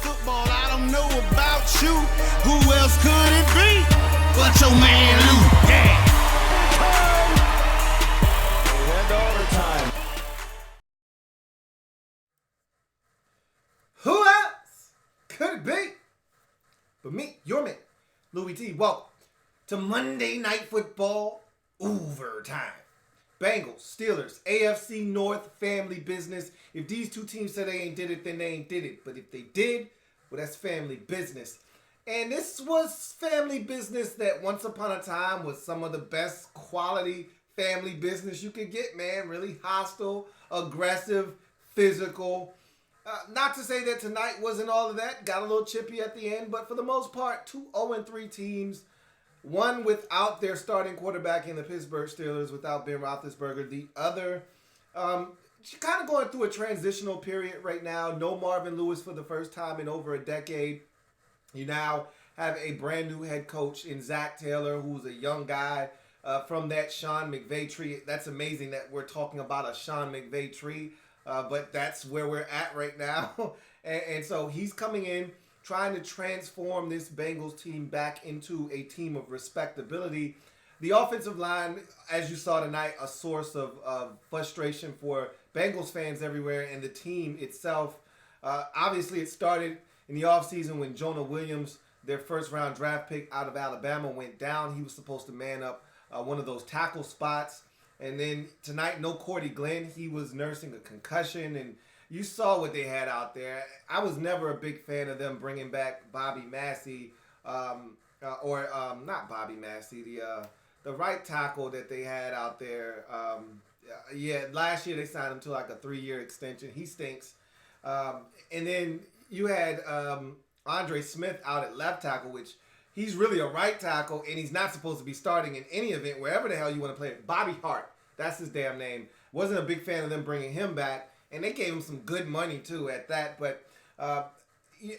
football, I don't know about you. Who else could it be but your man Louie? Yeah. And overtime. Who else could it be but me, your man, Louie T? Welcome to Monday Night Football Overtime. Bengals, Steelers, AFC North family business. If these two teams said they ain't did it, then they ain't did it. But if they did, well, that's family business. And this was family business that once upon a time was some of the best quality family business you could get, man. Really hostile, aggressive, physical. Not to say that tonight wasn't all of that. Got a little chippy at the end. But for the most part, two 0-3 teams. One without their starting quarterback in the Pittsburgh Steelers, without Ben Roethlisberger. The other, kind of going through a transitional period right now. No Marvin Lewis for the first time in over a decade. You now have a brand new head coach in Zach Taylor, who's a young guy from that Sean McVay tree. That's amazing that we're talking about a Sean McVay tree, but that's where we're at right now. and so he's coming in, trying to transform this Bengals team back into a team of respectability. The offensive line, as you saw tonight, a source of frustration for Bengals fans everywhere, and the team itself. Obviously, it started in the offseason when Jonah Williams, their first-round draft pick out of Alabama, went down. He was supposed to man up one of those tackle spots. And then tonight, no Cordy Glenn. He was nursing a concussion, and you saw what they had out there. I was never a big fan of them bringing back Bobby Massey, not Bobby Massey, the right tackle that they had out there. Last year they signed him to like a 3-year extension. He stinks. And then you had Andre Smith out at left tackle, which he's really a right tackle, and he's not supposed to be starting in any event, wherever the hell you want to play it. Bobby Hart, that's his damn name. Wasn't a big fan of them bringing him back. And they gave him some good money, too, at that. But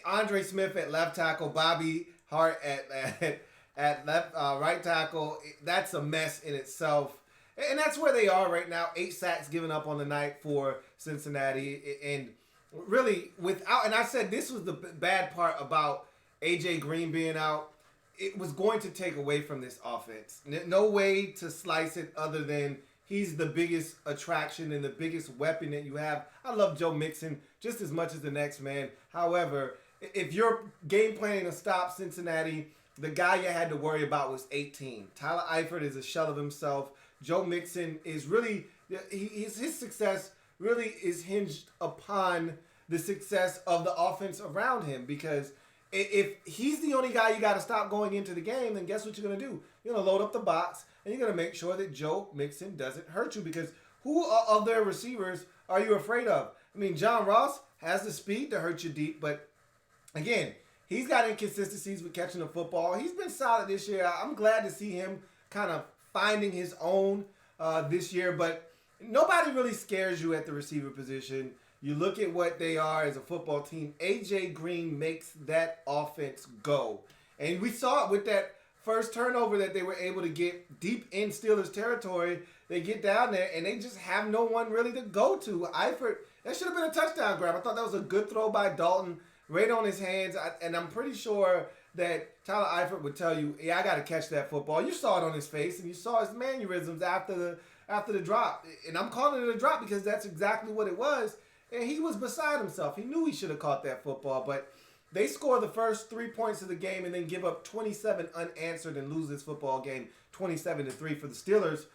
Andre Smith at left tackle, Bobby Hart at left right tackle, that's a mess in itself. And that's where they are right now. 8 sacks given up on the night for Cincinnati. And really, and I said this was the bad part about A.J. Green being out. It was going to take away from this offense. No way to slice it other than he's the biggest attraction and the biggest weapon that you have. I love Joe Mixon just as much as the next man. However, if you're game planning to stop Cincinnati, the guy you had to worry about was 18. Tyler Eifert is a shell of himself. Joe Mixon is really, his success really is hinged upon the success of the offense around him, because if he's the only guy you got to stop going into the game, then guess what you're going to do? You're going to load up the box, and you're going to make sure that Joe Mixon doesn't hurt you, because who of their receivers are you afraid of? I mean, John Ross has the speed to hurt you deep, but again, he's got inconsistencies with catching the football. He's been solid this year. I'm glad to see him kind of finding his own this year, but nobody really scares you at the receiver position. You look at what they are as a football team. A.J. Green makes that offense go. And we saw it with that first turnover that they were able to get deep in Steelers territory. They get down there, and they just have no one really to go to. Eifert, that should have been a touchdown grab. I thought that was a good throw by Dalton, right on his hands. And I'm pretty sure that Tyler Eifert would tell you, I got to catch that football. You saw it on his face, and you saw his mannerisms after the drop. And I'm calling it a drop because that's exactly what it was. And he was beside himself. He knew he should have caught that football, but they score the first 3 points of the game and then give up 27 unanswered and lose this football game 27-3 for the Steelers.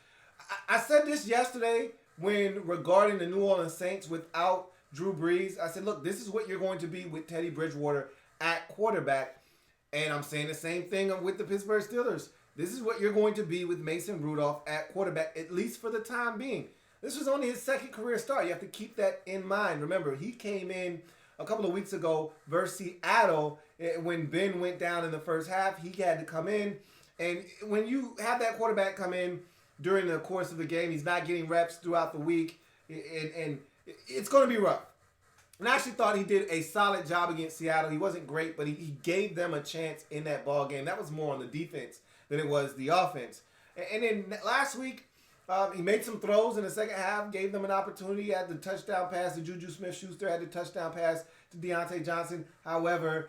I said this yesterday regarding the New Orleans Saints without Drew Brees. I said, look, this is what you're going to be with Teddy Bridgewater at quarterback. And I'm saying the same thing with the Pittsburgh Steelers. This is what you're going to be with Mason Rudolph at quarterback, at least for the time being. This was only his second career start. You have to keep that in mind. Remember, he came in a couple of weeks ago versus Seattle when Ben went down in the first half. He had to come in. And when you have that quarterback come in during the course of the game, he's not getting reps throughout the week. And it's going to be rough. And I actually thought he did a solid job against Seattle. He wasn't great, but he gave them a chance in that ball game. That was more on the defense than it was the offense. And then last week, he made some throws in the second half, gave them an opportunity. He had the touchdown pass to Juju Smith-Schuster, had the touchdown pass to Deontay Johnson. However,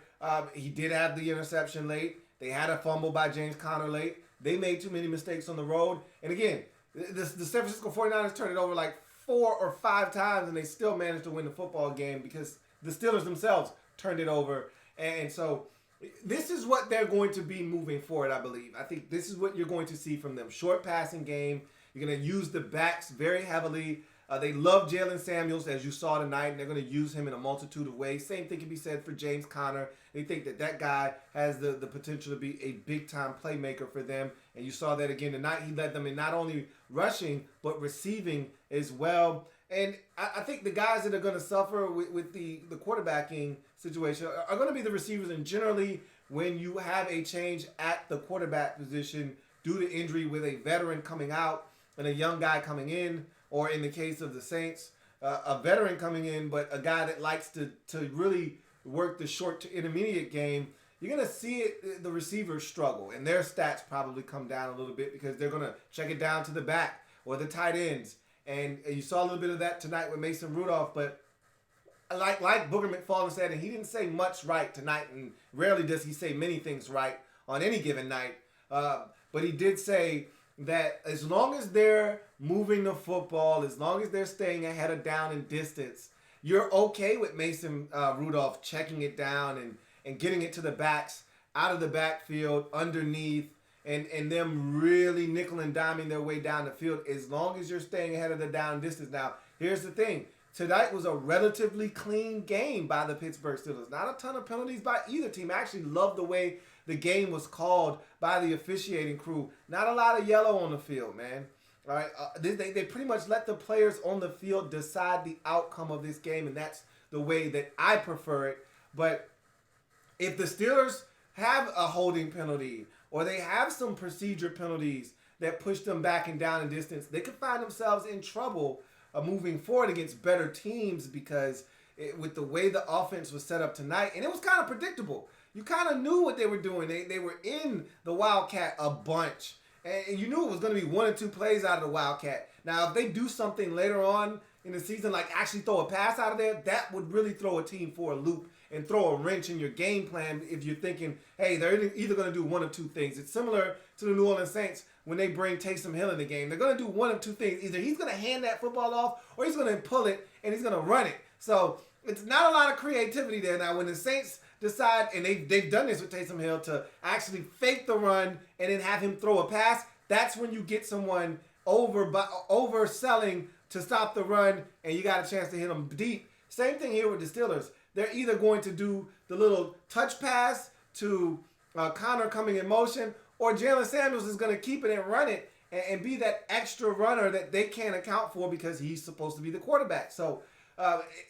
he did have the interception late. They had a fumble by James Conner late. They made too many mistakes on the road. And again, the San Francisco 49ers turned it over like 4 or 5 times, and they still managed to win the football game because the Steelers themselves turned it over. And so this is what they're going to be moving forward, I believe. I think this is what you're going to see from them. Short passing game. You're going to use the backs very heavily. They love Jalen Samuels, as you saw tonight, and they're going to use him in a multitude of ways. Same thing can be said for James Conner. They think that guy has the potential to be a big-time playmaker for them. And you saw that again tonight. He led them in not only rushing, but receiving as well. And I think the guys that are going to suffer with the quarterbacking situation are going to be the receivers. And generally, when you have a change at the quarterback position due to injury with a veteran coming out and a young guy coming in, or in the case of the Saints, a veteran coming in, but a guy that likes to really work the short to intermediate game, you're going to see the receivers struggle. And their stats probably come down a little bit because they're going to check it down to the back or the tight ends. And you saw a little bit of that tonight with Mason Rudolph. But like Booger McFarland said, and he didn't say much right tonight, and rarely does he say many things right on any given night. But he did say that as long as they're moving the football, as long as they're staying ahead of down in distance, you're okay with Mason Rudolph checking it down and getting it to the backs, out of the backfield, underneath, and them really nickel and diming their way down the field as long as you're staying ahead of the down distance. Now, here's the thing. Tonight was a relatively clean game by the Pittsburgh Steelers. Not a ton of penalties by either team. I actually love the way the game was called by the officiating crew. Not a lot of yellow on the field, man. All right, they pretty much let the players on the field decide the outcome of this game, and that's the way that I prefer it. But if the Steelers have a holding penalty or they have some procedure penalties that push them back and down in distance, they could find themselves in trouble moving forward against better teams because with the way the offense was set up tonight, and it was kind of predictable. You kind of knew what they were doing. They were in the Wildcat a bunch. And you knew it was going to be 1 or 2 plays out of the Wildcat. Now, if they do something later on in the season, like actually throw a pass out of there, that would really throw a team for a loop and throw a wrench in your game plan if you're thinking, hey, they're either going to do 1 of 2 things. It's similar to the New Orleans Saints when they bring Taysom Hill in the game. They're going to do 1 of 2 things. Either he's going to hand that football off or he's going to pull it and he's going to run it. So it's not a lot of creativity there. Now, when the Saints decide, and they've done this with Taysom Hill, to actually fake the run and then have him throw a pass, that's when you get someone overselling to stop the run and you got a chance to hit them deep. Same thing here with the Steelers. They're either going to do the little touch pass to Conner coming in motion, or Jalen Samuels is going to keep it and run it and be that extra runner that they can't account for because he's supposed to be the quarterback. So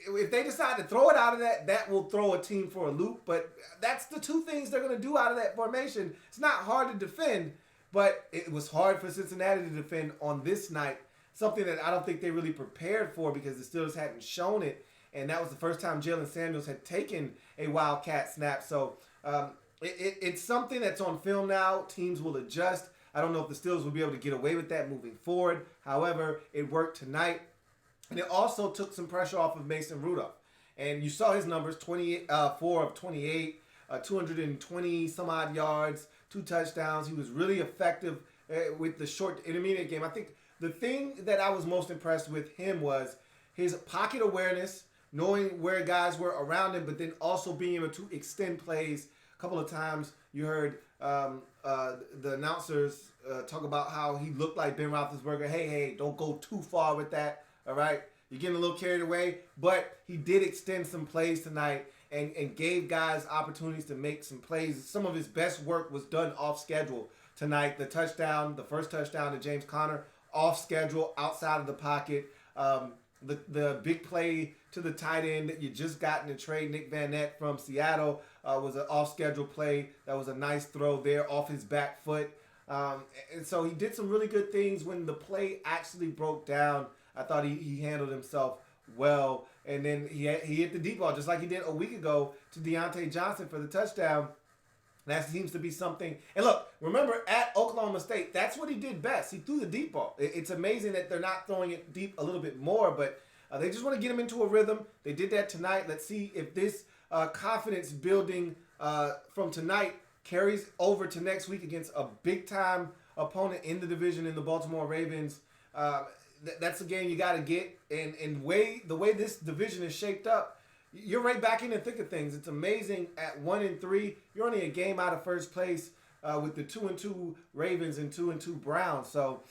if they decide to throw it out of that will throw a team for a loop. But that's the 2 things they're going to do out of that formation. It's not hard to defend, but it was hard for Cincinnati to defend on this night, something that I don't think they really prepared for because the Steelers hadn't shown it, and that was the first time Jalen Samuels had taken a Wildcat snap. So it's something that's on film now. Teams will adjust. I don't know if the Steelers will be able to get away with that moving forward. However, it worked tonight. And it also took some pressure off of Mason Rudolph. And you saw his numbers, 4 of 28, 220 some odd yards, 2 touchdowns. He was really effective with the short intermediate game. I think the thing that I was most impressed with him was his pocket awareness, knowing where guys were around him, but then also being able to extend plays. A couple of times you heard the announcers talk about how he looked like Ben Roethlisberger. Hey, don't go too far with that. All right, you're getting a little carried away, but he did extend some plays tonight and gave guys opportunities to make some plays. Some of his best work was done off schedule tonight. The first touchdown to James Conner, off schedule, outside of the pocket. The big play to the tight end that you just got in the trade, Nick Van Nett from Seattle, was an off schedule play. That was a nice throw there off his back foot. And so he did some really good things when the play actually broke down. I thought he handled himself well. And then he hit the deep ball just like he did a week ago to Deontay Johnson for the touchdown. That seems to be something. And look, remember at Oklahoma State, that's what he did best. He threw the deep ball. It's amazing that they're not throwing it deep a little bit more, but They just want to get them into a rhythm. They did that tonight. Let's see if this confidence building from tonight carries over to next week against a big-time opponent in the division in the Baltimore Ravens. That's a game you got to get. And the way this division is shaped up, you're right back in the thick of things. It's amazing at 1-3. You're only a game out of first place with the 2-2 Ravens and 2-2 Browns. So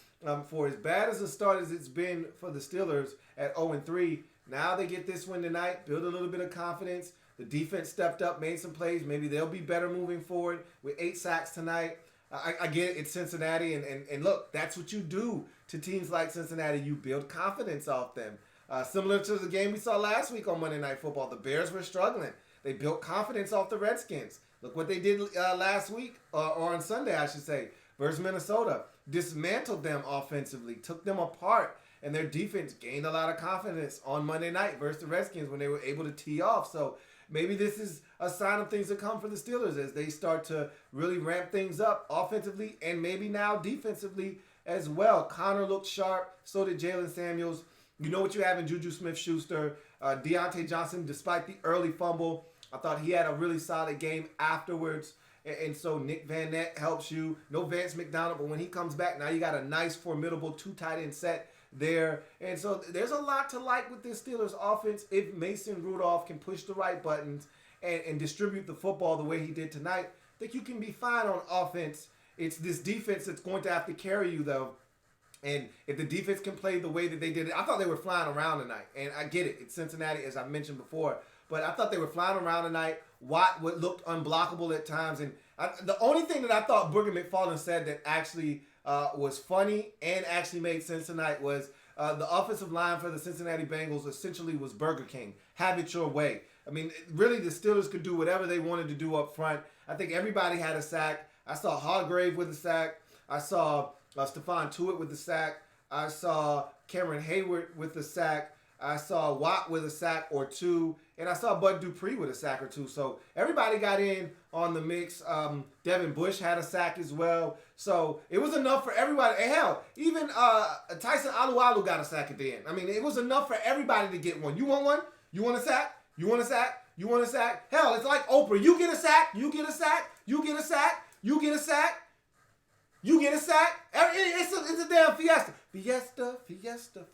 for as bad as a start as it's been for the Steelers at 0-3, now they get this win tonight, build a little bit of confidence. The defense stepped up, made some plays. Maybe they'll be better moving forward with 8 sacks tonight. I get it. It's Cincinnati. And look, that's what you do to teams like Cincinnati. You build confidence off them. Similar to the game we saw last week on Monday Night Football. The Bears were struggling. They built confidence off the Redskins. Look what they did last week, or on Sunday, I should say, versus Minnesota. Dismantled them offensively, took them apart, and their defense gained a lot of confidence on Monday night versus the Redskins when they were able to tee off. So maybe this is a sign of things to come for the Steelers as they start to really ramp things up offensively and maybe now defensively as well. Connor looked sharp. So did Jalen Samuels. You know what you have in Juju Smith-Schuster. Deontay Johnson, despite the early fumble, I thought he had a really solid game afterwards. And so Nick Van Nett helps you. No Vance McDonald, but when he comes back, now you got a nice, formidable 2 tight end set there. And so there's a lot to like with this Steelers offense if Mason Rudolph can push the right buttons and distribute the football the way he did tonight. I think you can be fine on offense. It's this defense that's going to have to carry you, though. And if the defense can play the way that they did it, I thought they were flying around tonight. And I get it. It's Cincinnati, as I mentioned before. But I thought they were flying around tonight. Watt looked unblockable at times. And the only thing that I thought Booger McFarland said that actually was funny and actually made sense tonight was the offensive line for the Cincinnati Bengals essentially was Burger King. Have it your way. I mean, really, the Steelers could do whatever they wanted to do up front. I think everybody had a sack. I saw Hargrave with a sack. I saw Stephon Tuitt with a sack. I saw Cameron Hayward with a sack. I saw Watt with a sack or 2. And I saw Bud Dupree with a sack or 2. So everybody got in on the mix. Devin Bush had a sack as well. So it was enough for everybody. And hell, even Tyson Alualu got a sack at the end. I mean, it was enough for everybody to get one. You want one? You want a sack? You want a sack? You want a sack? Hell, it's like Oprah. You get a sack. You get a sack. You get a sack. You get a sack. You get a sack. It's a damn fiesta. Fiesta, fiesta, fiesta.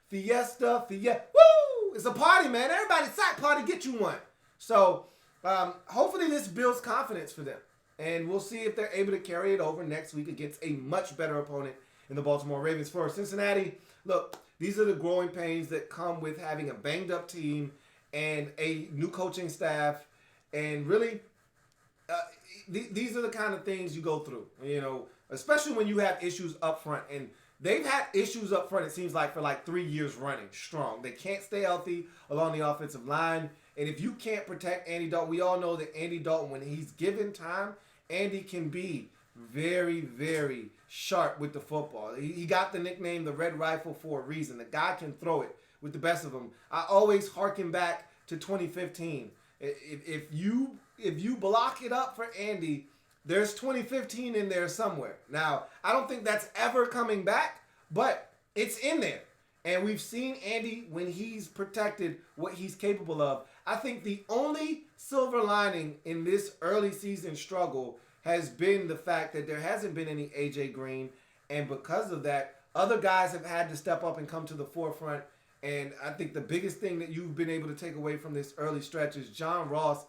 Fiesta, fiesta. Woo! It's a party, man. Everybody's sack party. Get you one. So hopefully this builds confidence for them. And we'll see if they're able to carry it over next week against a much better opponent in the Baltimore Ravens. For Cincinnati, look, these are the growing pains that come with having a banged up team and a new coaching staff. And really, these are the kind of things you go through, you know, especially when you have issues up front. And they've had issues up front, it seems like, for like 3 years running strong. They can't stay healthy along the offensive line. And if you can't protect Andy Dalton, we all know that Andy Dalton, when he's given time, Andy can be very, very sharp with the football. He got the nickname the Red Rifle for a reason. The guy can throw it with the best of them. I always harken back to 2015. If you block it up for Andy, there's 2015 in there somewhere. Now, I don't think that's ever coming back, but it's in there. And we've seen Andy, when he's protected, what he's capable of. I think the only silver lining in this early season struggle has been the fact that there hasn't been any A.J. Green. And because of that, other guys have had to step up and come to the forefront. And I think the biggest thing that you've been able to take away from this early stretch is John Ross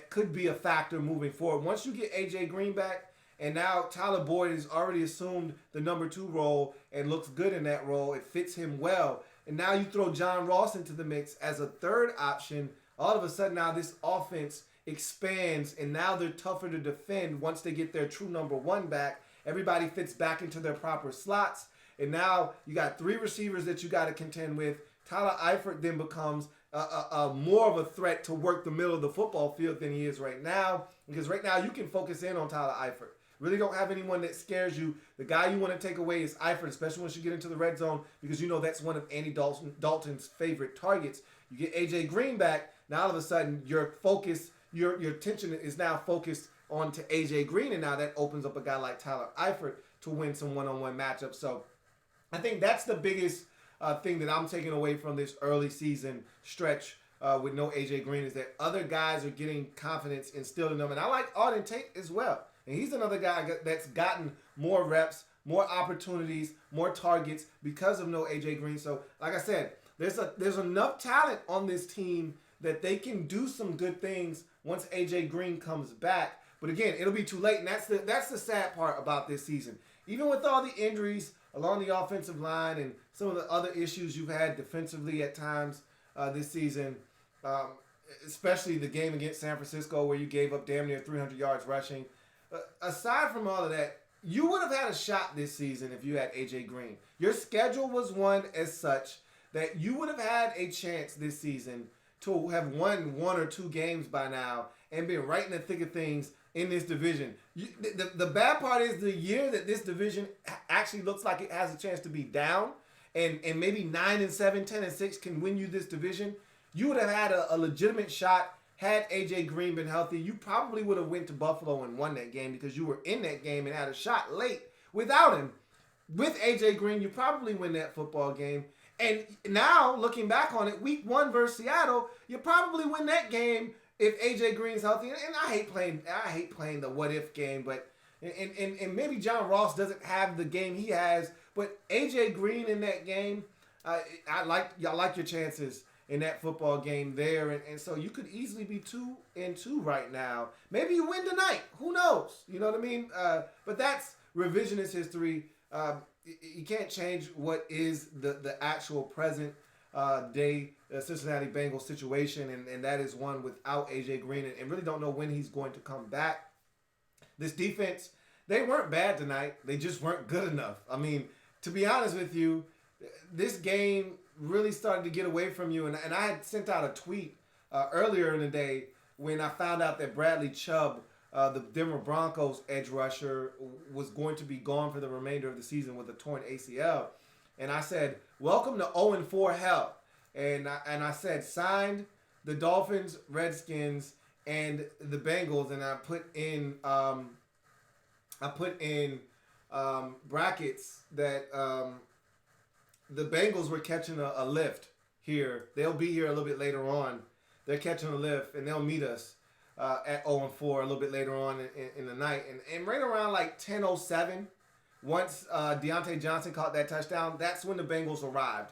could be a factor moving forward. Once you get A.J. Green back, and now Tyler Boyd has already assumed the number 2 role and looks good in that role. It fits him well. And now you throw John Ross into the mix as a third option. All of a sudden now this offense expands, and now they're tougher to defend once they get their true number 1 back. Everybody fits back into their proper slots. And now you got 3 receivers that you got to contend with. Tyler Eifert then becomes more of a threat to work the middle of the football field than he is right now. Because right now you can focus in on Tyler Eifert. Really don't have anyone that scares you. The guy you want to take away is Eifert, especially once you get into the red zone, because you know that's one of Andy Dalton's favorite targets. You get A.J. Green back, now all of a sudden your focus, your attention is now focused on to A.J. Green, and now that opens up a guy like Tyler Eifert to win some one-on-one matchups. So I think that's the biggest thing that I'm taking away from this early season stretch with no A.J. Green is that other guys are getting confidence instilled in them. And I like Auden Tate as well. And he's another guy that's gotten more reps, more opportunities, more targets because of no A.J. Green. So, like I said, there's enough talent on this team that they can do some good things once A.J. Green comes back. But again, it'll be too late, and that's the sad part about this season. Even with all the injuries along the offensive line and some of the other issues you've had defensively at times this season, especially the game against San Francisco where you gave up damn near 300 yards rushing. Aside from all of that, you would have had a shot this season if you had A.J. Green. Your schedule was one as such that you would have had a chance this season to have won 1 or 2 games by now and been right in the thick of things in this division. The bad part is the year that this division actually looks like it has a chance to be down and maybe 9-7, 10-6 can win you this division. You would have had a legitimate shot had A.J. Green been healthy. You probably would have went to Buffalo and won that game because you were in that game and had a shot late. Without him, with A.J. Green, you probably win that football game. And now, looking back on it, week 1 versus Seattle, you probably win that game if A.J. Green's healthy. And I hate playing the what-if game, but and maybe John Ross doesn't have the game he has, but A.J. Green in that game, I like your chances in that football game there. And so you could easily be 2-2 right now. Maybe you win tonight. Who knows? You know what I mean? But that's revisionist history. You can't change what is the actual present day Cincinnati Bengals situation, and that is one without A.J. Green, and really don't know when he's going to come back. This defense, they weren't bad tonight. They just weren't good enough. I mean, to be honest with you, this game really started to get away from you, and I had sent out a tweet earlier in the day when I found out that Bradley Chubb, the Denver Broncos edge rusher, was going to be gone for the remainder of the season with a torn ACL. And I said, welcome to 0-4 hell. And I said, signed the Dolphins, Redskins, and the Bengals. And I put in brackets that the Bengals were catching a lift here. They'll be here a little bit later on. They're catching a lift, and they'll meet us at 0-4 a little bit later on in the night. And right around like 10:07, once Deontay Johnson caught that touchdown, that's when the Bengals arrived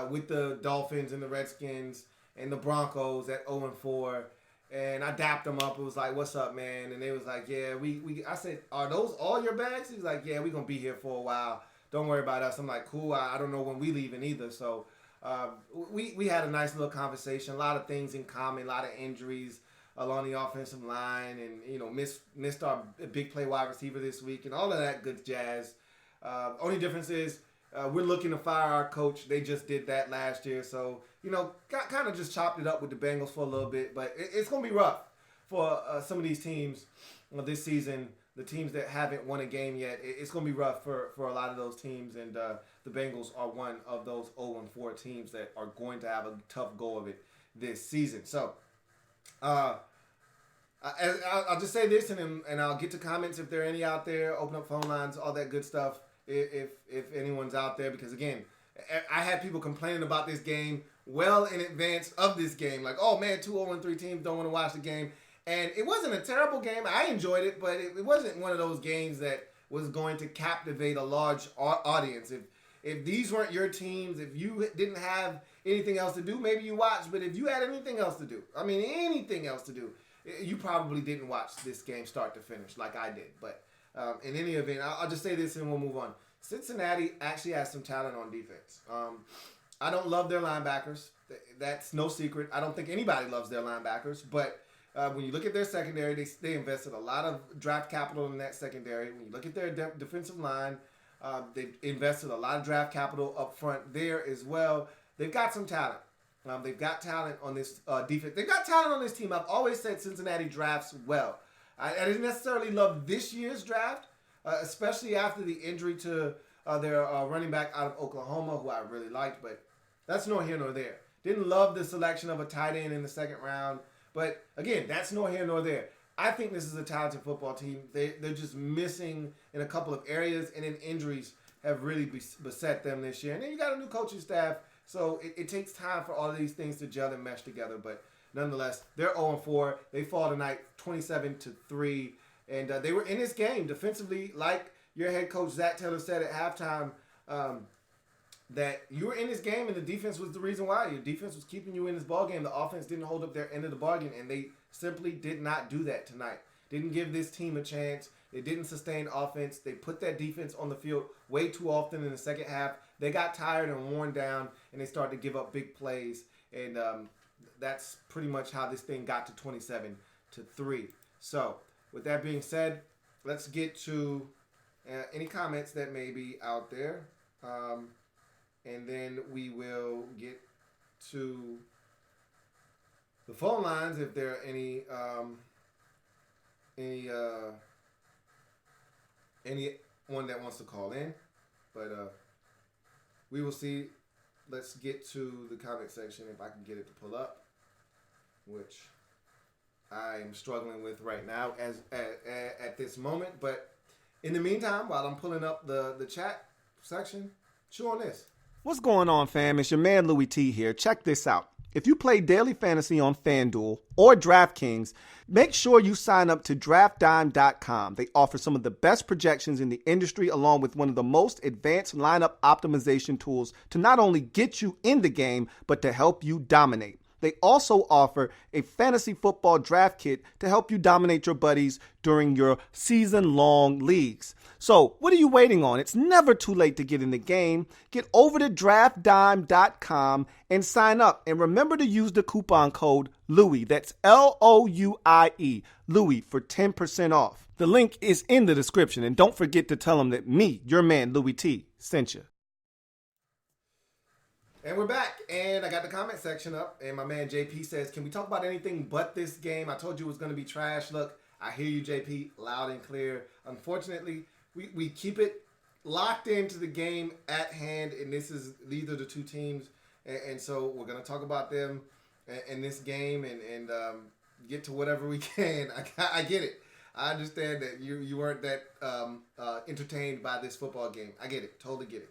with the Dolphins and the Redskins and the Broncos at 0-4. And I dapped them up. It was like, what's up, man? And they was like, yeah, I said, are those all your bags? He's like, yeah, we're going to be here for a while. Don't worry about us. I'm like, cool. I don't know when we leaving either. So we had a nice little conversation. A lot of things in common, a lot of injuries along the offensive line, and missed our big play wide receiver this week, and all of that good jazz. Only difference is we're looking to fire our coach. They just did that last year, so kind of just chopped it up with the Bengals for a little bit. But it's gonna be rough for some of these teams this season. The teams that haven't won a game yet, it's gonna be rough for a lot of those teams, and the Bengals are one of those 0-4 teams that are going to have a tough go of it this season. So. I'll just say this, and I'll get to comments if there are any out there. Open up phone lines, all that good stuff. If anyone's out there, because again, I had people complaining about this game well in advance of this game, like, oh man, 2 0-3 teams don't want to watch the game, and it wasn't a terrible game. I enjoyed it, but it wasn't one of those games that was going to captivate a large audience. If these weren't your teams, if you didn't have anything else to do, maybe you watched. But if you had anything else to do, you probably didn't watch this game start to finish like I did. But in any event, I'll just say this and we'll move on. Cincinnati actually has some talent on defense. I don't love their linebackers. That's no secret. I don't think anybody loves their linebackers. But when you look at their secondary, they invested a lot of draft capital in that secondary. When you look at their defensive line, they've invested a lot of draft capital up front there as well. They've got some talent. They've got talent on this defense. They've got talent on this team. I've always said Cincinnati drafts well. I didn't necessarily love this year's draft, especially after the injury to their running back out of Oklahoma, who I really liked, but that's nor here nor there. Didn't love the selection of a tight end in the second round, but again, that's nor here nor there. I think this is a talented football team. They're just missing in a couple of areas, and then injuries have really beset them this year. And then you got a new coaching staff, so it takes time for all of these things to gel and mesh together. But nonetheless, they're 0-4. They fall tonight 27-3. And they were in this game defensively, like your head coach Zach Taylor said at halftime, that you were in this game and the defense was the reason why. Your defense was keeping you in this ball game. The offense didn't hold up their end of the bargain, and they simply did not do that tonight. Didn't give this team a chance. They didn't sustain offense. They put that defense on the field way too often in the second half. They got tired and worn down, and they started to give up big plays. And that's pretty much how this thing got to 27-3. So, with that being said, let's get to any comments that may be out there. And then we will get to the phone lines if there are anyone that wants to call in. But we will see. Let's get to the comment section if I can get it to pull up, which I am struggling with right now at this moment. But in the meantime, while I'm pulling up the chat section, chew on this. What's going on, fam? It's your man Louie T here. Check this out. If you play daily fantasy on FanDuel or DraftKings, make sure you sign up to DraftDime.com. They offer some of the best projections in the industry, along with one of the most advanced lineup optimization tools to not only get you in the game, but to help you dominate. They also offer a fantasy football draft kit to help you dominate your buddies during your season-long leagues. So, what are you waiting on? It's never too late to get in the game. Get over to DraftDime.com and sign up. And remember to use the coupon code Louie. That's Louie, Louie, for 10% off. The link is in the description. And don't forget to tell them that me, your man Louie T, sent you. And we're back, and I got the comment section up, and my man JP says, can we talk about anything but this game? I told you it was going to be trash. Look, I hear you, JP, loud and clear. Unfortunately, we keep it locked into the game at hand, and these are the two teams, and so we're going to talk about them in this game and get to whatever we can. I get it. I understand that you weren't that entertained by this football game. I get it. Totally get it.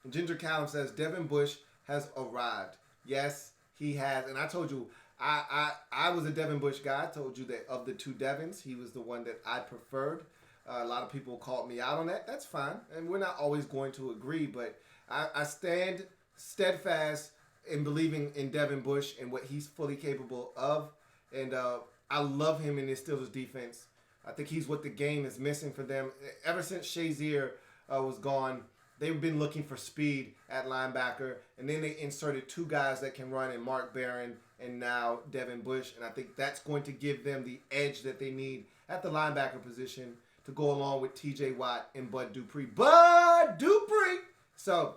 Ginger Callum says, Devin Bush has arrived. Yes, he has. And I told you, I was a Devin Bush guy. I told you that of the two Devins, he was the one that I preferred. A lot of people called me out on that. That's fine. And we're not always going to agree. But I stand steadfast in believing in Devin Bush and what he's fully capable of. And I love him in this Steelers defense. I think he's what the game is missing for them. Ever since Shazier was gone, they've been looking for speed at linebacker, and then they inserted two guys that can run in Mark Barron and now Devin Bush, and I think that's going to give them the edge that they need at the linebacker position to go along with TJ Watt and Bud Dupree. So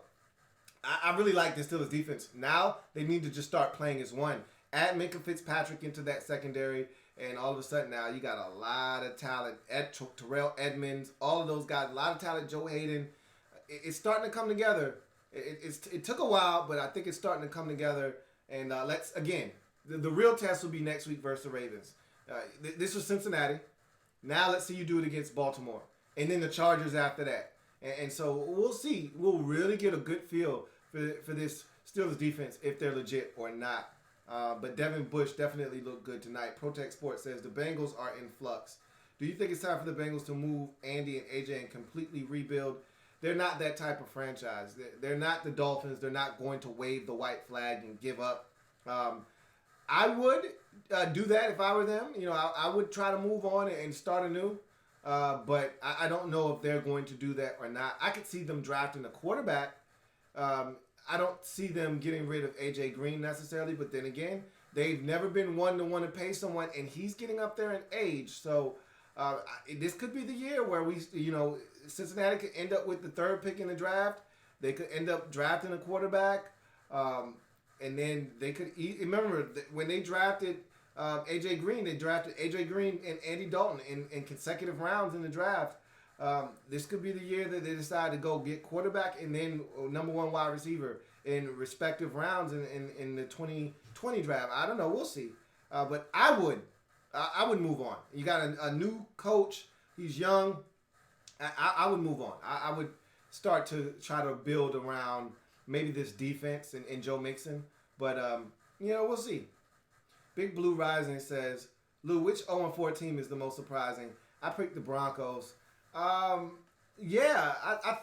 I really like the Steelers defense. Now they need to just start playing as one. Add Minkah Fitzpatrick into that secondary, and all of a sudden now you got a lot of talent. Terrell Edmonds, all of those guys, a lot of talent. Joe Hayden. It's starting to come together. It took a while, but I think it's starting to come together. And let's, again, the real test will be next week versus the Ravens. This was Cincinnati. Now let's see you do it against Baltimore. And then the Chargers after that. And so we'll see. We'll really get a good feel for this Steelers defense if they're legit or not. But Devin Bush definitely looked good tonight. Protect Sports says the Bengals are in flux. Do you think it's time for the Bengals to move Andy and AJ and completely rebuild? They're not that type of franchise. They're not the Dolphins. They're not going to wave the white flag and give up. I would do that if I were them. You know, I would try to move on and start anew. But I don't know if they're going to do that or not. I could see them drafting a quarterback. I don't see them getting rid of A.J. Green necessarily. But then again, they've never been one to want to pay someone. And he's getting up there in age. So this could be the year where Cincinnati could end up with the third pick in the draft. They could end up drafting a quarterback. And then they could remember when they drafted A.J. Green, they drafted A.J. Green and Andy Dalton in consecutive rounds in the draft. This could be the year that they decide to go get quarterback and then number one wide receiver in respective rounds in the 2020 draft. I don't know. We'll see. But I would move on. You got a new coach. He's young. I would move on. I would start to try to build around maybe this defense and Joe Mixon. But, we'll see. Big Blue Rising says, Lou, which 0-4 team is the most surprising? I picked the Broncos. I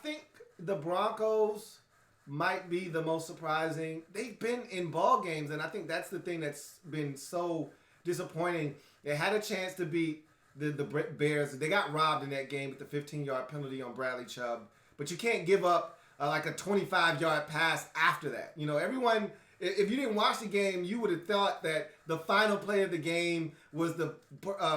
think the Broncos might be the most surprising. They've been in ball games, and I think that's the thing that's been so disappointing. They had a chance to beat the Bears. They got robbed in that game with the 15-yard penalty on Bradley Chubb. But you can't give up like a 25-yard pass after that. Everyone, if you didn't watch the game, you would have thought that the final play of the game was the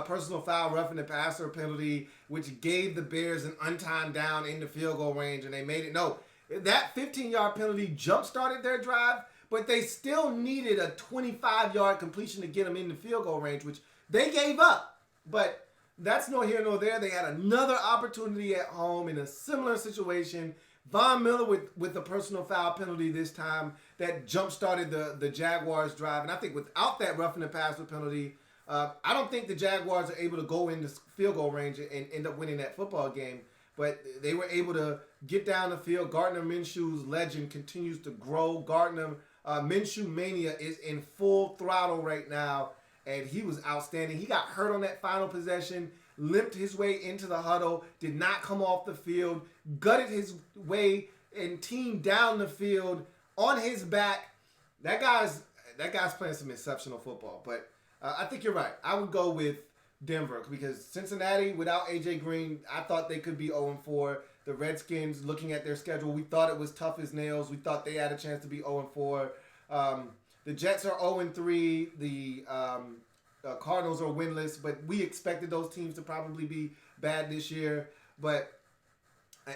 personal foul, roughing the passer penalty, which gave the Bears an untimed down in the field goal range, and they made it. No, that 15-yard penalty jump-started their drive, but they still needed a 25-yard completion to get them in the field goal range, which they gave up. But that's no here nor there. They had another opportunity at home in a similar situation. Von Miller with the personal foul penalty this time that jump-started the Jaguars' drive. And I think without that roughing the passer penalty, I don't think the Jaguars are able to go in the field goal range and end up winning that football game. But they were able to get down the field. Gardner Minshew's legend continues to grow. Gardner Minshew Mania is in full throttle right now, and he was outstanding. He got hurt on that final possession, limped his way into the huddle, did not come off the field, gutted his way and team down the field on his back. That guy's playing some exceptional football. But I think you're right. I would go with Denver because Cincinnati, without A.J. Green, I thought they could be 0-4. The Redskins, looking at their schedule, we thought it was tough as nails. We thought they had a chance to be 0-4. The Jets are 0-3. The Cardinals are winless, but we expected those teams to probably be bad this year. But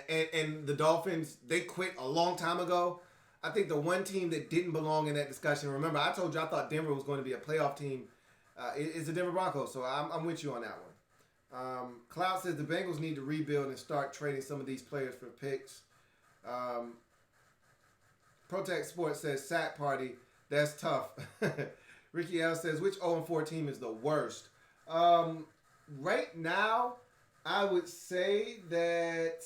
and the Dolphins, they quit a long time ago. I think the one team that didn't belong in that discussion, remember I told you I thought Denver was going to be a playoff team, is the Denver Broncos. So I'm with you on that one. Cloud says the Bengals need to rebuild and start trading some of these players for picks. Protect Sports says sack party. That's tough. Ricky L says, which 0-4 team is the worst? Right now, I would say that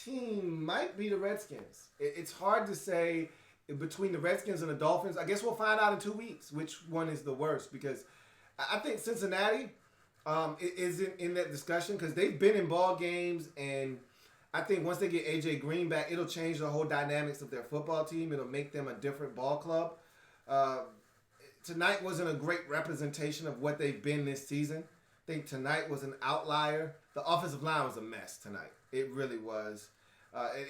team might be the Redskins. It's hard to say between the Redskins and the Dolphins. I guess we'll find out in 2 weeks which one is the worst because I think Cincinnati isn't in that discussion because they've been in ball games, and I think once they get A.J. Green back, it'll change the whole dynamics of their football team. It'll make them a different ball club. Tonight wasn't a great representation of what they've been this season. I think tonight was an outlier. The offensive line was a mess tonight. It really was.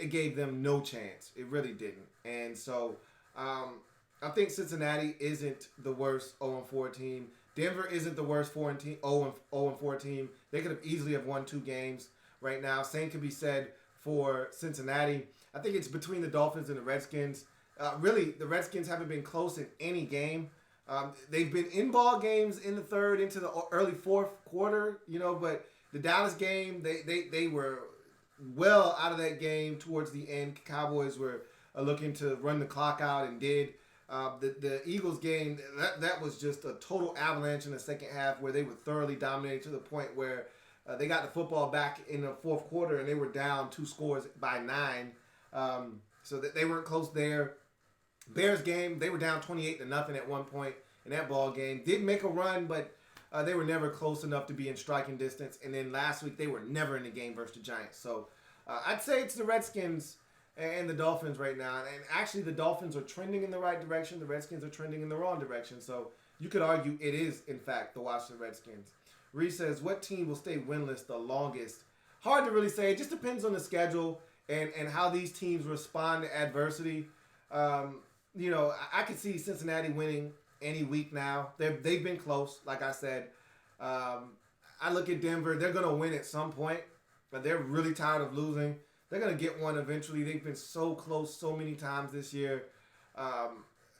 It gave them no chance. It really didn't. And so I think Cincinnati isn't the worst 0-4 team. Denver isn't the worst 0-4 team. They could have easily have won 2 games right now. Same can be said for Cincinnati. I think it's between the Dolphins and the Redskins. Really, the Redskins haven't been close in any game. They've been in ball games in the third into the early fourth quarter, but the Dallas game, they were well out of that game towards the end. Cowboys were looking to run the clock out and did. The Eagles game, that was just a total avalanche in the second half where they were thoroughly dominated to the point where they got the football back in the fourth quarter and they were down 2 scores by 9. So that they weren't close there. Bears game, they were down 28-0 at one point in that ball game. Did make a run, but they were never close enough to be in striking distance. And then last week, they were never in the game versus the Giants. So I'd say it's the Redskins and the Dolphins right now. And actually, the Dolphins are trending in the right direction. The Redskins are trending in the wrong direction. So you could argue it is, in fact, the Washington Redskins. Reese says, what team will stay winless the longest? Hard to really say. It just depends on the schedule and how these teams respond to adversity. I could see Cincinnati winning any week now. They've been close, like I said. I look at Denver. They're going to win at some point, but they're really tired of losing. They're going to get one eventually. They've been so close so many times this year.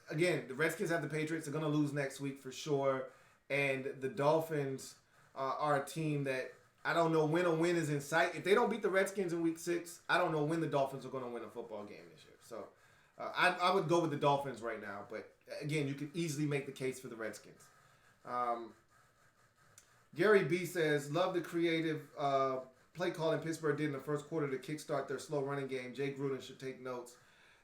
Again, the Redskins have the Patriots. They're going to lose next week for sure. And the Dolphins are a team that I don't know when a win is in sight. If they don't beat the Redskins in week 6, I don't know when the Dolphins are going to win a football game this year. So I would go with the Dolphins right now. But, again, you could easily make the case for the Redskins. Gary B says, love the creative play calling Pittsburgh did in the first quarter to kickstart their slow running game, Jay Gruden should take notes.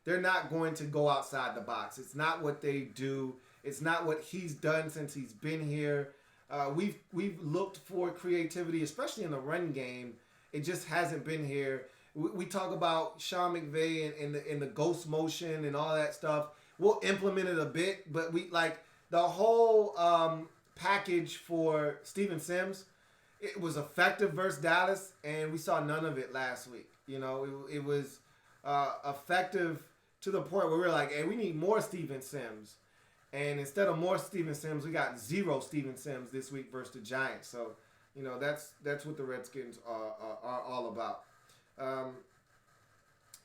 They're not going to go outside the box. It's not what they do. It's not what he's done since he's been here. We've looked for creativity, especially in the run game. It just hasn't been here. We talk about Sean McVay and the ghost motion and all that stuff. We'll implement it a bit, but we like the whole package for Steven Sims. It was effective versus Dallas, and we saw none of it last week. You know, it was effective to the point where we were like, hey, we need more Steven Sims. And instead of more Steven Sims, we got 0 Steven Sims this week versus the Giants. So, you know, that's what the Redskins are all about.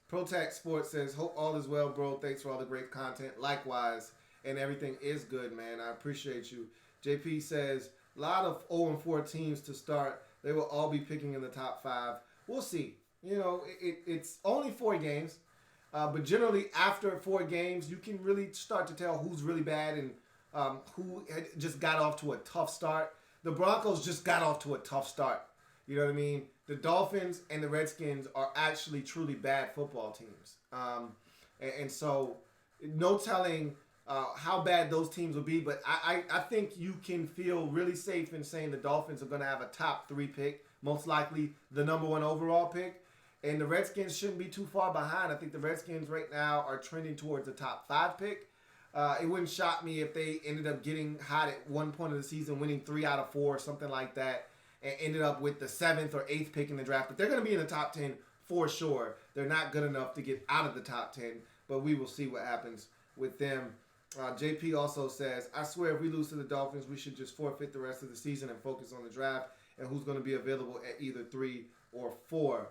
Protect Sports says, hope all is well, bro. Thanks for all the great content. Likewise, and everything is good, man. I appreciate you. JP says, a lot of 0-4 teams to start. They will all be picking in the top 5. We'll see. You know, it's only 4 games. But generally, after 4 games, you can really start to tell who's really bad and who had just got off to a tough start. The Broncos just got off to a tough start. You know what I mean? The Dolphins and the Redskins are actually truly bad football teams. And so, no telling how bad those teams will be. But I think you can feel really safe in saying the Dolphins are going to have a top 3 pick, most likely the number 1 overall pick. And the Redskins shouldn't be too far behind. I think the Redskins right now are trending towards the top 5 pick. It wouldn't shock me if they ended up getting hot at one point of the season, winning 3 out of 4 or something like that, and ended up with the 7th or 8th pick in the draft. But they're going to be in the top 10 for sure. They're not good enough to get out of the top 10, but we will see what happens with them. JP also says, I swear if we lose to the Dolphins, we should just forfeit the rest of the season and focus on the draft and who's going to be available at either 3 or 4.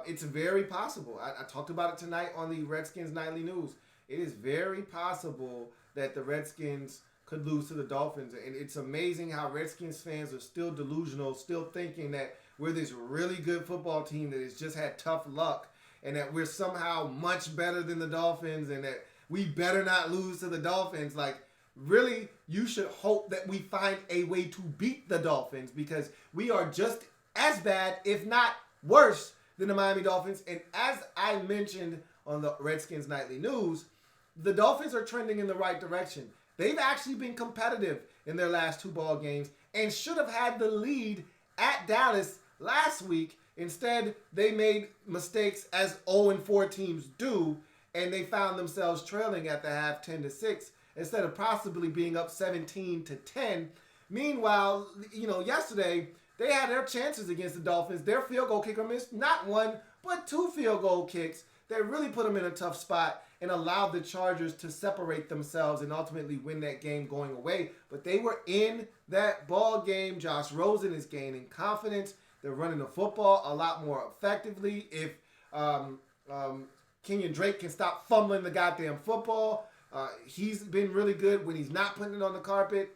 It's very possible. I talked about it tonight on the Redskins Nightly News. It is very possible that the Redskins could lose to the Dolphins. And it's amazing how Redskins fans are still delusional, still thinking that we're this really good football team that has just had tough luck and that we're somehow much better than the Dolphins and that we better not lose to the Dolphins. Like, really, you should hope that we find a way to beat the Dolphins because we are just as bad, if not worse, than the Miami Dolphins. And as I mentioned on the Redskins Nightly News, the Dolphins are trending in the right direction. They've actually been competitive in their last 2 ball games and should have had the lead at Dallas last week. Instead, they made mistakes as 0-4 teams do, and they found themselves trailing at the half 10-6 instead of possibly being up 17-10. Meanwhile, you know, yesterday they had their chances against the Dolphins. Their field goal kicker missed not 1, but 2 field goal kicks that really put them in a tough spot and allowed the Chargers to separate themselves and ultimately win that game going away. But they were in that ball game. Josh Rosen is gaining confidence. They're running the football a lot more effectively. If Kenyon Drake can stop fumbling the goddamn football, he's been really good when he's not putting it on the carpet.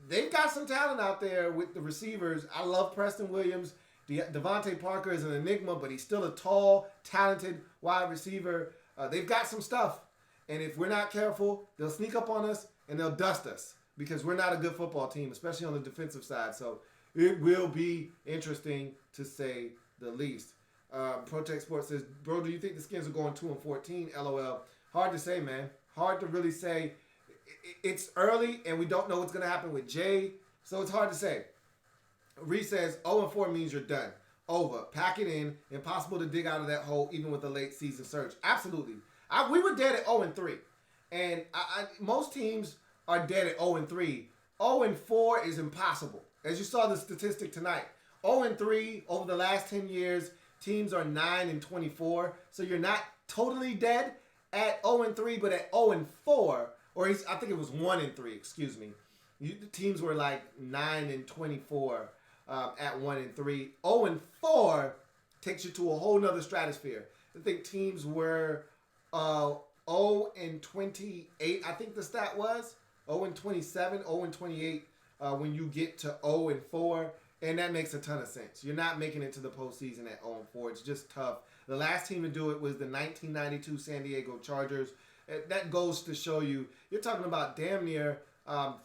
They've got some talent out there with the receivers. I love Preston Williams. Devontae Parker is an enigma, but he's still a tall, talented wide receiver. They've got some stuff. And if we're not careful, they'll sneak up on us and they'll dust us because we're not a good football team, especially on the defensive side. So it will be interesting to say the least. Protect Sports says, bro, do you think the Skins are going 2-14? LOL. Hard to say, man. Hard to really say. It's early, and we don't know what's going to happen with Jay, so it's hard to say. Reese says 0-4 means you're done. Over. Pack it in. Impossible to dig out of that hole, even with a late season surge. Absolutely. We were dead at 0-3, and most teams are dead at 0-3. 0-4 is impossible. As you saw the statistic tonight, 0-3 over the last 10 years, teams are 9-24, so you're not totally dead at 0-3, but at 0-4, or I think it was 1-3, excuse me. The teams were like 9-24 at 1-3. 0-4 takes you to a whole nother stratosphere. I think teams were 0-28, I think the stat was. 0-27, 0-28 when you get to 0-4. And that makes a ton of sense. You're not making it to the postseason at 0-4. It's just tough. The last team to do it was the 1992 San Diego Chargers. That goes to show you, you're talking about damn near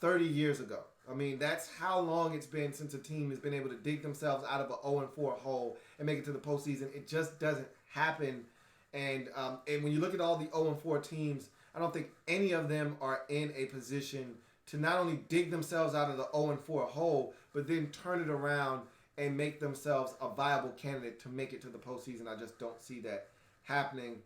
30 years ago. I mean, that's how long it's been since a team has been able to dig themselves out of an 0-4 hole and make it to the postseason. It just doesn't happen. And when you look at all the 0-4 teams, I don't think any of them are in a position to not only dig themselves out of the 0-4 hole, but then turn it around and make themselves a viable candidate to make it to the postseason. I just don't see that happening.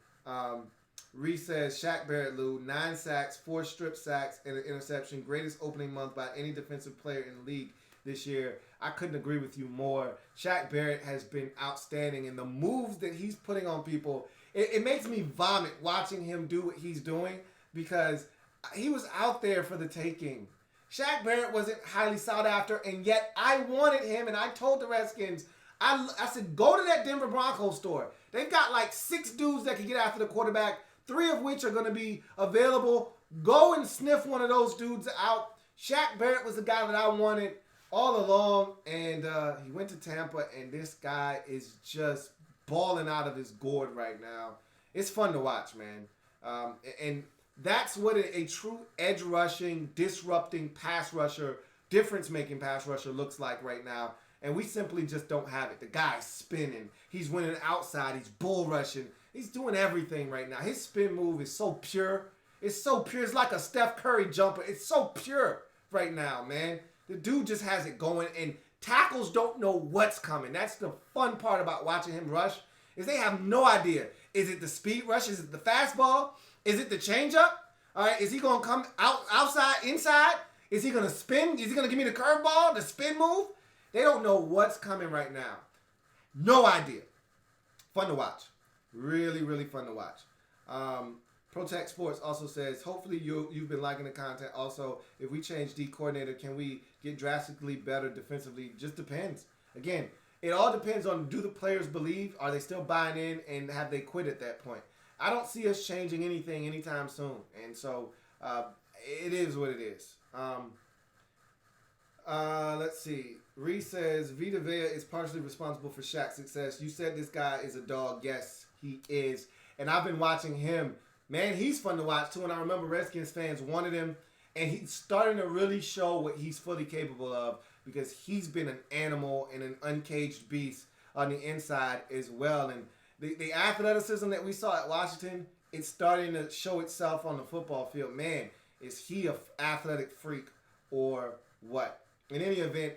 Reese says, Shaq Barrett, Lou, 9 sacks, 4 strip sacks, and an interception. Greatest opening month by any defensive player in the league this year. I couldn't agree with you more. Shaq Barrett has been outstanding, and the moves that he's putting on people, it makes me vomit watching him do what he's doing because he was out there for the taking. Shaq Barrett wasn't highly sought after, and yet I wanted him, and I told the Redskins, I said, go to that Denver Broncos store. They've got like 6 dudes that can get after the quarterback, 3 of which are going to be available. Go and sniff one of those dudes out. Shaq Barrett was the guy that I wanted all along, and he went to Tampa, and this guy is just balling out of his gourd right now. It's fun to watch, man. And that's what a true edge-rushing, disrupting pass rusher, difference-making pass rusher looks like right now. And we simply just don't have it. The guy's spinning. He's winning outside. He's bull rushing. He's doing everything right now. His spin move is so pure. It's so pure. It's like a Steph Curry jumper. It's so pure right now, man. The dude just has it going. And tackles don't know what's coming. That's the fun part about watching him rush, is they have no idea. Is it the speed rush? Is it the fastball? Is it the changeup? All right, is he going to come outside, inside? Is he going to spin? Is he going to give me the curveball, the spin move? They don't know what's coming right now. No idea. Fun to watch. Really, really fun to watch. Protect Sports also says, hopefully you've been liking the content. Also, if we change D coordinator, can we get drastically better defensively? Just depends. Again, it all depends on, do the players believe? Are they still buying in? And have they quit at that point? I don't see us changing anything anytime soon. And so it is what it is. Let's see. Reese says, Vita Vea is partially responsible for Shaq's success. You said this guy is a dog. Yes, he is. And I've been watching him. Man, he's fun to watch too. And I remember Redskins fans wanted him. And he's starting to really show what he's fully capable of, because he's been an animal and an uncaged beast on the inside as well. And the athleticism that we saw at Washington, it's starting to show itself on the football field. Man, is he an athletic freak or what? In any event,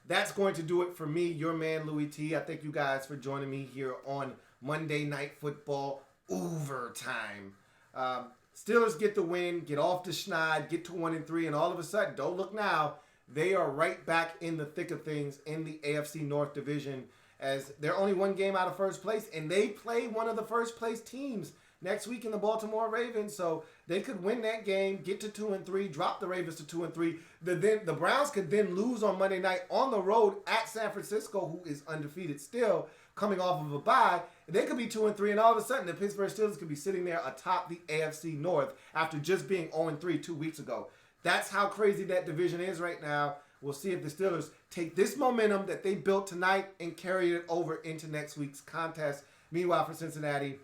that's going to do it for me, your man, Louie T. I thank you guys for joining me here on Monday Night Football Overtime. Steelers get the win, get off the schneid, get to 1-3, and all of a sudden, don't look now, they are right back in the thick of things in the AFC North Division, as they're only 1 game out of first place, and they play one of the first place teams next week in the Baltimore Ravens, so they could win that game, get to 2-3, drop the Ravens to 2-3. The Browns could then lose on Monday night on the road at San Francisco, who is undefeated still, coming off of a bye. They could be 2-3, and all of a sudden the Pittsburgh Steelers could be sitting there atop the AFC North after just being 0-3 2 weeks ago. That's how crazy that division is right now. We'll see if the Steelers take this momentum that they built tonight and carry it over into next week's contest. Meanwhile, for Cincinnati,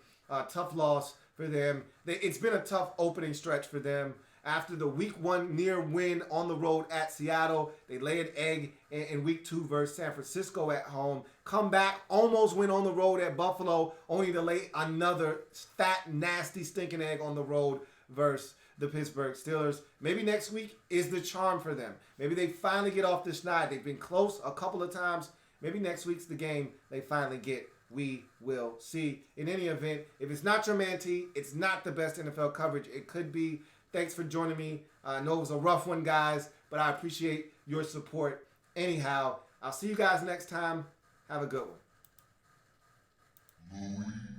tough loss for them. It's been a tough opening stretch for them. After the Week 1 near win on the road at Seattle, they lay an egg in Week 2 versus San Francisco at home. Come back, almost win on the road at Buffalo, only to lay another fat, nasty, stinking egg on the road versus the Pittsburgh Steelers. Maybe next week is the charm for them. Maybe they finally get off the schneid. They've been close a couple of times. Maybe next week's the game they finally get. We will see. In any event, if it's not your man T, it's not the best NFL coverage it could be. Thanks for joining me. I know it was a rough one, guys, but I appreciate your support. Anyhow, I'll see you guys next time. Have a good one.